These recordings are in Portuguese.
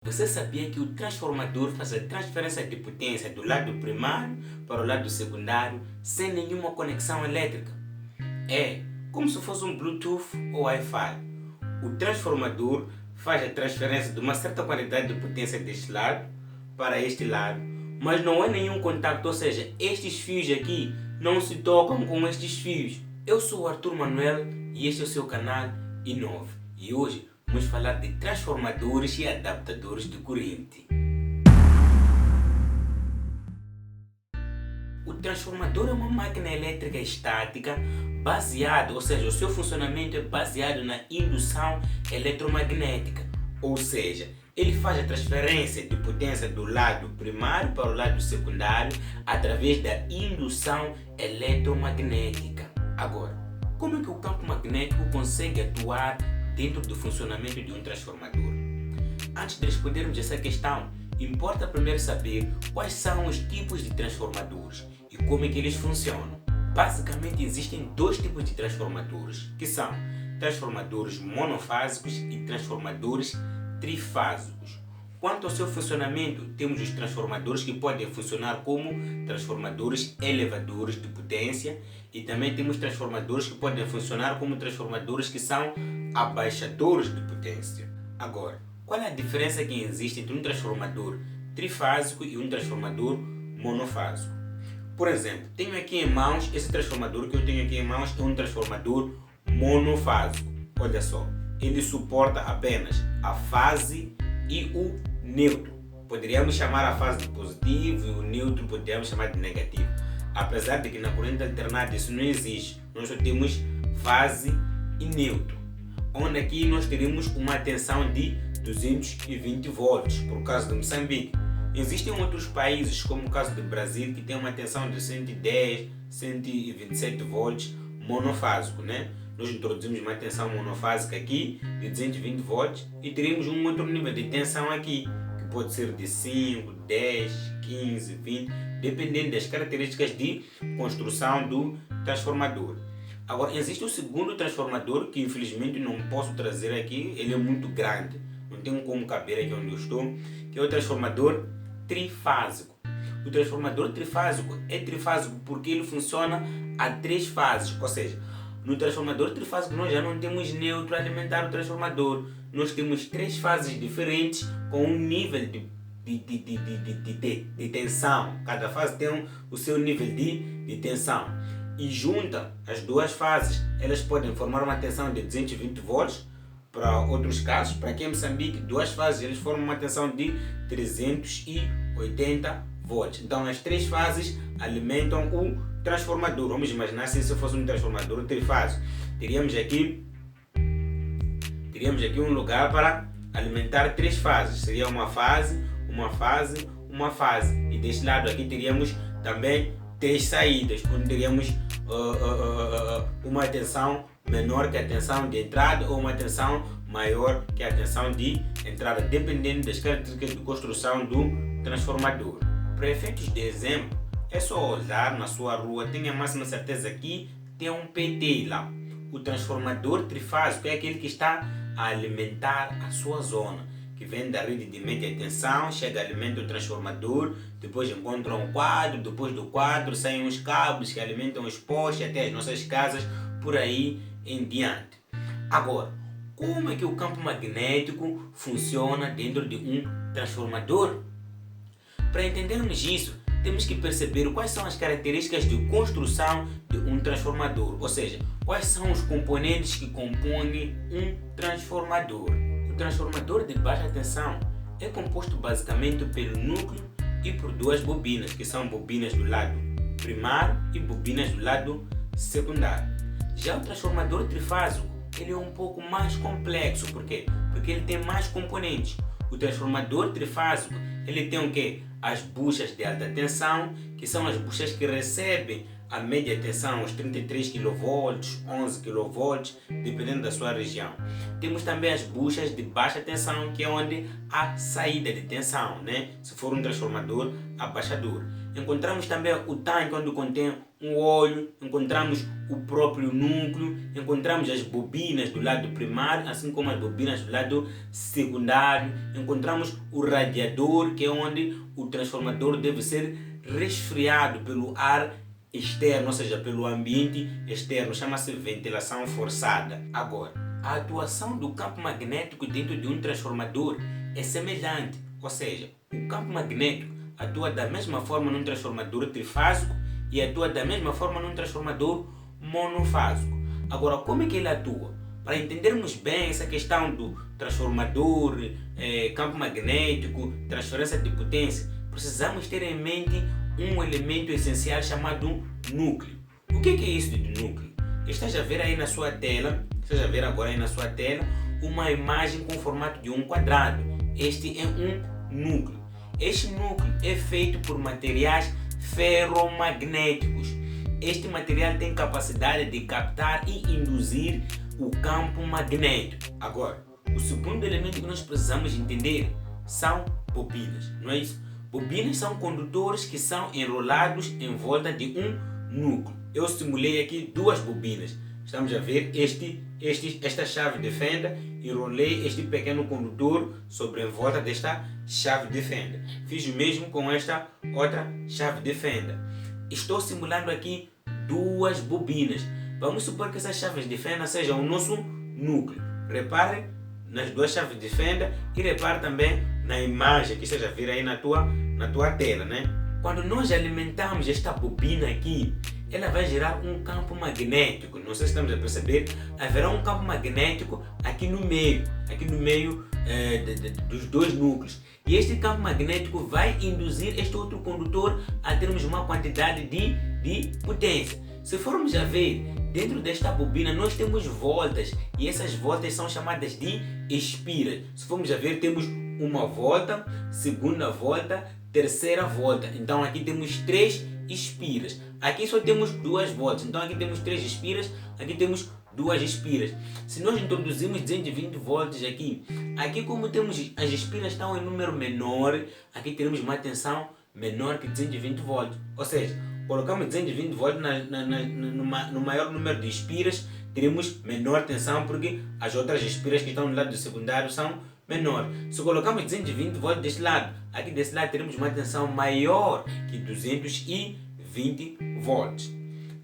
Você sabia que o transformador faz a transferência de potência do lado primário para o lado secundário sem nenhuma conexão elétrica? É como se fosse um Bluetooth ou Wi-Fi. O transformador faz a transferência de uma certa quantidade de potência deste lado para este lado, mas não há nenhum contato, ou seja, estes fios aqui não se tocam com estes fios. Eu sou o Arthur Manuel e este é o seu canal Inove. E hoje vamos falar de transformadores e adaptadores de corrente. O transformador é uma máquina elétrica estática baseada, ou seja, o seu funcionamento é baseado na indução eletromagnética, ou seja, ele faz a transferência de potência do lado primário para o lado secundário através da indução eletromagnética. Agora, como é que o campo magnético consegue atuar dentro do funcionamento de um transformador? Antes de respondermos essa questão, importa primeiro saber quais são os tipos de transformadores e como é que eles funcionam. Basicamente existem dois tipos de transformadores, que são transformadores monofásicos e transformadores trifásicos. Quanto ao seu funcionamento, temos os transformadores que podem funcionar como transformadores elevadores de potência e também temos transformadores que podem funcionar como transformadores que são abaixadores de potência. Agora, qual é a diferença que existe entre um transformador trifásico e um transformador monofásico? Por exemplo, tenho aqui em mãos, esse transformador que eu tenho aqui em mãos é um transformador monofásico. Olha só, ele suporta apenas a fase e o neutro. Poderíamos chamar a fase de positivo e o neutro poderíamos chamar de negativo. Apesar de que na corrente alternada isso não existe, nós só temos fase e neutro. Onde aqui nós teremos uma tensão de 220 volts, por caso de Moçambique. Existem outros países, como o caso do Brasil, que tem uma tensão de 110, 127 volts monofásico, né? Nós introduzimos uma tensão monofásica aqui de 220 volts e teremos um outro nível de tensão aqui, que pode ser de 5, 10, 15, 20, dependendo das características de construção do transformador. Agora, existe o segundo transformador, que infelizmente não posso trazer aqui, ele é muito grande, não tenho como caber aqui onde eu estou, que é o transformador trifásico. O transformador trifásico é trifásico porque ele funciona a 3 fases, ou seja, no transformador trifásico nós já não temos neutro a alimentar o transformador, nós temos 3 fases diferentes com um nível de tensão, cada fase tem o seu nível de tensão. E junta as duas fases, elas podem formar uma tensão de 220 volts. Para outros casos, para aqui em Moçambique, duas fases eles formam uma tensão de 380 volts. Então as 3 fases alimentam o transformador. Vamos imaginar se isso fosse um transformador trifásico. Teríamos aqui um lugar para alimentar 3 fases. Seria uma fase, uma fase, uma fase. E deste lado aqui teríamos também 3 saídas, onde teríamos uma tensão menor que a tensão de entrada ou uma tensão maior que a tensão de entrada, dependendo das características de construção do transformador. Para efeitos de exemplo, é só olhar na sua rua, tenha a máxima certeza que tem um PT lá. O transformador trifásico é aquele que está a alimentar a sua zona, que vem da rede de média tensão, chega, alimenta o transformador, depois encontra um quadro, depois do quadro saem os cabos que alimentam os postes até as nossas casas, por aí em diante. Agora, como é que o campo magnético funciona dentro de um transformador? Para entendermos isso, temos que perceber quais são as características de construção de um transformador, ou seja, quais são os componentes que compõem um transformador. O transformador de baixa tensão é composto basicamente pelo núcleo e por 2 bobinas, que são bobinas do lado primário e bobinas do lado secundário. Já o transformador trifásico, ele é um pouco mais complexo, por quê? Porque ele tem mais componentes. O transformador trifásico, ele tem o quê? As buchas de alta tensão, que são as buchas que recebem a média tensão, os 33 kV, 11 kV, dependendo da sua região. Temos também as buchas de baixa tensão, que é onde há saída de tensão, né? Se for um transformador abaixador. Encontramos também o tanque, onde contém um óleo, encontramos o próprio núcleo, encontramos as bobinas do lado primário, assim como as bobinas do lado secundário, encontramos o radiador, que é onde o transformador deve ser resfriado pelo ar externo, ou seja, pelo ambiente externo, chama-se ventilação forçada. Agora, a atuação do campo magnético dentro de um transformador é semelhante, ou seja, o campo magnético atua da mesma forma num transformador trifásico e atua da mesma forma num transformador monofásico. Agora, como é que ele atua? Para entendermos bem essa questão do transformador, campo magnético, transferência de potência, precisamos ter em mente um elemento essencial chamado núcleo. O que é isso de núcleo? Esteja a ver aí na sua tela, esteja a ver agora aí na sua tela, uma imagem com o formato de um quadrado. Este é um núcleo. Este núcleo é feito por materiais ferromagnéticos. Este material tem capacidade de captar e induzir o campo magnético. Agora, o segundo elemento que nós precisamos entender são bobinas, não é isso? Bobinas são condutores que são enrolados em volta de um núcleo. Eu simulei aqui duas bobinas. Estamos a ver esta chave de fenda, enrolei este pequeno condutor sobre em volta desta chave de fenda. Fiz o mesmo com esta outra chave de fenda. Estou simulando aqui duas bobinas. Vamos supor que essas chaves de fenda sejam o nosso núcleo. Repare nas duas chaves de fenda e repare também na imagem que esteja a vir aí na tua tela, né? Quando nós alimentamos esta bobina aqui, ela vai gerar um campo magnético. Não sei se estamos a perceber. Haverá um campo magnético aqui no meio dos dois núcleos. E este campo magnético vai induzir este outro condutor a termos uma quantidade de potência. Se formos a ver, dentro desta bobina nós temos voltas e essas voltas são chamadas de espiras. Se formos a ver, temos uma volta, segunda volta, terceira volta. Então aqui temos 3 espiras. Aqui só temos 2 voltas. Então aqui temos 3 espiras, aqui temos 2 espiras. Se nós introduzimos 220 volts aqui como temos as espiras estão em número menor, aqui teremos uma tensão menor que 220 volts. Ou seja, colocamos 220 volts no maior número de espiras, teremos menor tensão porque as outras espiras que estão no lado secundário são menor. Se colocamos 220 volts deste lado, aqui desse lado teremos uma tensão maior que 220 volts.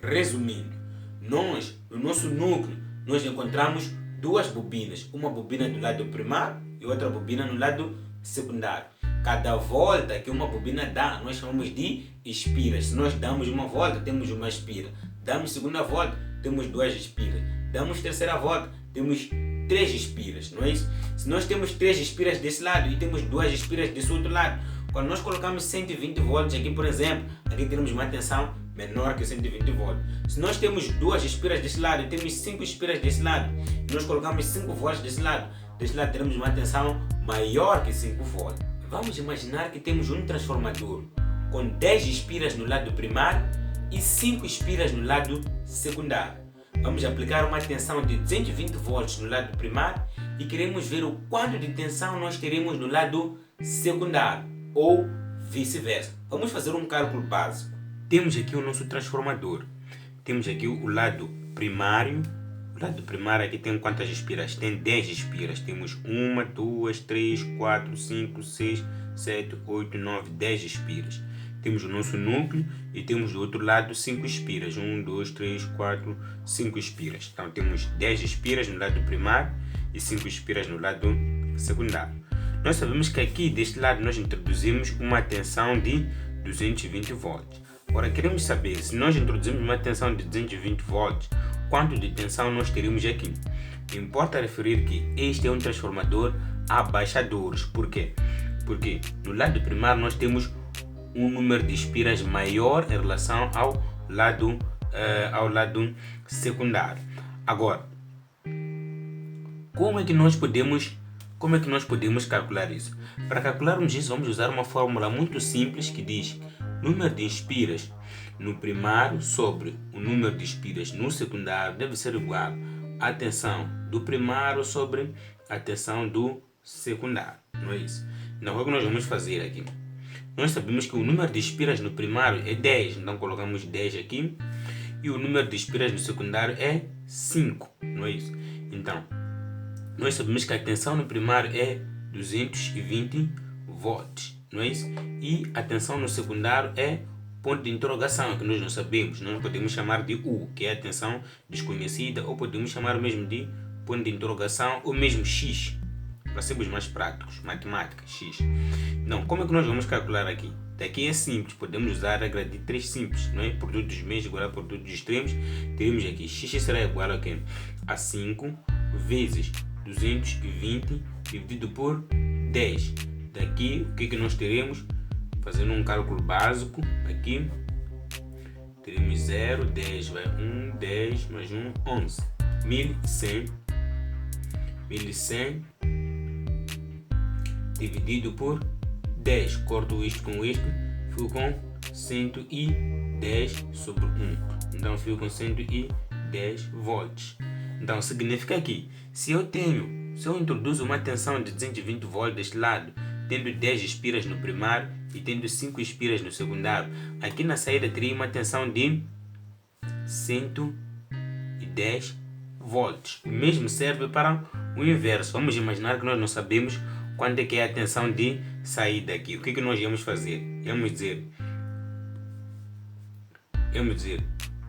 Resumindo, nós, no nosso núcleo, nós encontramos duas bobinas. Uma bobina do lado primário e outra bobina no lado secundário. Cada volta que uma bobina dá, nós chamamos de espiras. Se nós damos uma volta, temos uma espira. Damos segunda volta, temos 2 espiras. Damos terceira volta, temos 3 espiras, não é isso? Se nós temos 3 espiras desse lado e temos 2 espiras desse outro lado, quando nós colocamos 120 volts aqui, por exemplo, aqui teremos uma tensão menor que 120 volts. Se nós temos 2 espiras desse lado e temos 5 espiras desse lado, e nós colocamos 5 volts desse lado teremos uma tensão maior que 5 volts. Vamos imaginar que temos um transformador com 10 espiras no lado primário e 5 espiras no lado secundário. Vamos aplicar uma tensão de 220 volts no lado primário e queremos ver o quanto de tensão nós teremos no lado secundário ou vice-versa. Vamos fazer um cálculo básico. Temos aqui o nosso transformador. Temos aqui o lado primário. O lado primário aqui tem quantas espiras? Tem 10 espiras. Temos 1, 2, 3, 4, 5, 6, 7, 8, 9, 10 espiras. Temos o nosso núcleo e temos do outro lado 5 espiras. 1, 2, 3, 4, 5 espiras. Então temos 10 espiras no lado primário e 5 espiras no lado secundário. Nós sabemos que aqui deste lado nós introduzimos uma tensão de 220 volts. Agora queremos saber, se nós introduzimos uma tensão de 220 volts, quanto de tensão nós teríamos aqui. Importa referir que este é um transformador abaixadores. Por quê? Porque no lado primário nós temos um número de espiras maior em relação ao lado secundário. Agora, como é que nós podemos Como é que nós podemos calcular isso? Para calcularmos isso, vamos usar uma fórmula muito simples que diz número de inspiras no primário sobre o número de inspiras no secundário deve ser igual à tensão do primário sobre a tensão do secundário. Não é isso? Então, o que nós vamos fazer aqui? Nós sabemos que o número de inspiras no primário é 10, então colocamos 10 aqui. E o número de inspiras no secundário é 5, não é isso? Então, nós sabemos que a tensão no primário é 220 volts, não é isso? E a tensão no secundário é ponto de interrogação, que nós não sabemos. Nós podemos chamar de U, que é a tensão desconhecida, ou podemos chamar mesmo de ponto de interrogação, ou mesmo X, para sermos mais práticos, matemática, X. Então, como é que nós vamos calcular aqui? Daqui é simples, podemos usar a regra de 3 simples, não é? Produto dos meios igual a produto dos extremos. Teremos aqui x será igual a quê? A 5 vezes 220 dividido por 10. Daqui, o que nós teremos? Fazendo um cálculo básico, aqui teremos 0, 10 vai 1, 10 mais 1, 11. 1100 dividido por 10. Corto isto com isto, fico com 110 sobre 1. Então fico com 110 volts. Então significa que se eu introduzo uma tensão de 220 volts deste lado, tendo 10 espiras no primário e tendo 5 espiras no secundário, aqui na saída teria uma tensão de 110 volts. O mesmo serve para o inverso. Vamos imaginar que nós não sabemos quanto é que é a tensão de saída aqui. O que nós íamos fazer? Íamos dizer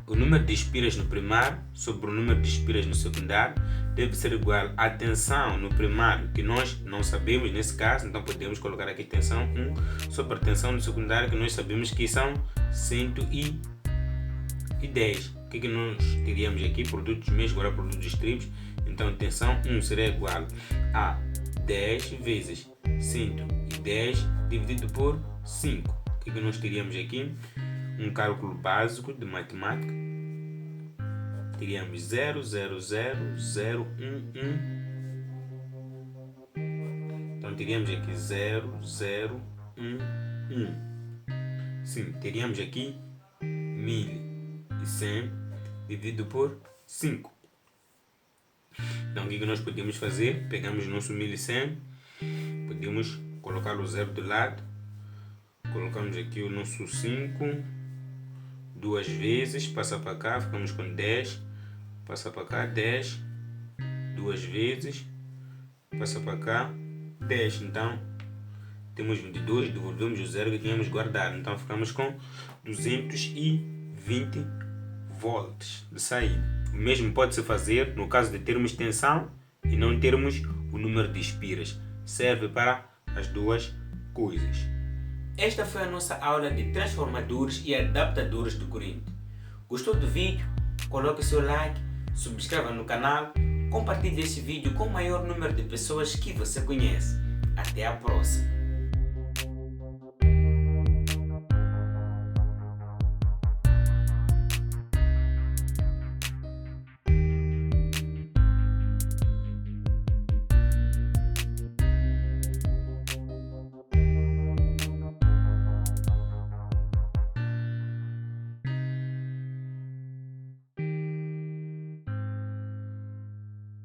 o número de espiras no primário sobre o número de espiras no secundário deve ser igual à tensão no primário, que nós não sabemos nesse caso, então podemos colocar aqui tensão 1 sobre a tensão no secundário, que nós sabemos que são 110. O que nós teríamos aqui? Produtos meios igual a produtos extremos. Então tensão 1 será igual a 10 vezes 110 dividido por 5. O que nós teríamos aqui? Um cálculo básico de matemática. Teríamos 0, 0, 0, 0, 1, 1. Então teríamos aqui 0, 0, 1, 1. Sim, teríamos aqui 1100 dividido por 5. Então o que nós podemos fazer? Pegamos o nosso 1100, podemos colocar o 0 do lado, colocamos aqui o nosso 5, duas vezes, passa para cá, ficamos com 10, passa para cá, 10, duas vezes, passa para cá, 10. Então temos 22, devolvemos o 0 que tínhamos guardado, então ficamos com 220 volts de saída. O mesmo pode-se fazer no caso de termos tensão e não termos o número de espiras. Serve para as duas coisas. Esta foi a nossa aula de transformadores e adaptadores de corrente. Gostou do vídeo? Coloque seu like, subscreva no canal, compartilhe esse vídeo com o maior número de pessoas que você conhece. Até a próxima!